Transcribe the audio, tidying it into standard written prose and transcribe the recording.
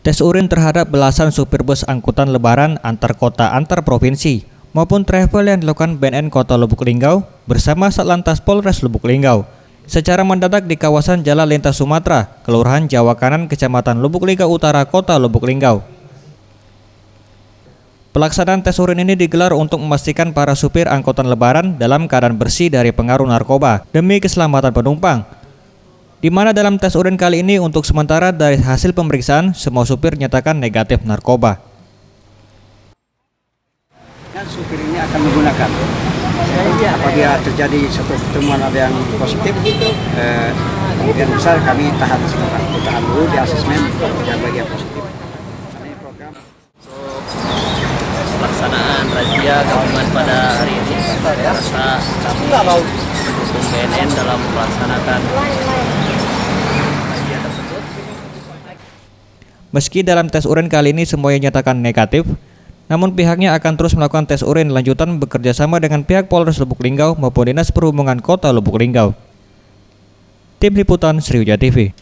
Tes urin terhadap belasan supir bus angkutan lebaran antar kota antar provinsi maupun travel yang dilakukan BNN Kota Lubuk Linggau bersama Satlantas Polres Lubuk Linggau secara mendadak di kawasan Jalan Lintas Sumatera, Kelurahan Jawa Kanan, Kecamatan Lubuk Linggau Utara, Kota Lubuk Linggau. Pelaksanaan tes urin ini digelar untuk memastikan para supir angkutan lebaran dalam keadaan bersih dari pengaruh narkoba demi keselamatan penumpang. Di mana dalam tes urin kali ini untuk sementara dari hasil pemeriksaan semua supir nyatakan negatif narkoba. Supir ini akan menggunakan apabila terjadi suatu pertemuan ada yang positif, kemungkinan besar kami tahan sebentar, tahan dulu di asesmen yang bagi yang positif. Pelaksanaan razia gabungan pada hari ini, saya rasa kami mendukung BNN dalam melaksanakan razia tersebut. Meski dalam tes urin kali ini semuanya nyatakan negatif, namun pihaknya akan terus melakukan tes urin lanjutan bekerjasama dengan pihak Polres Lubuk Linggau maupun Dinas Perhubungan Kota Lubuk Linggau. Tim Liputan Sriwijaya TV.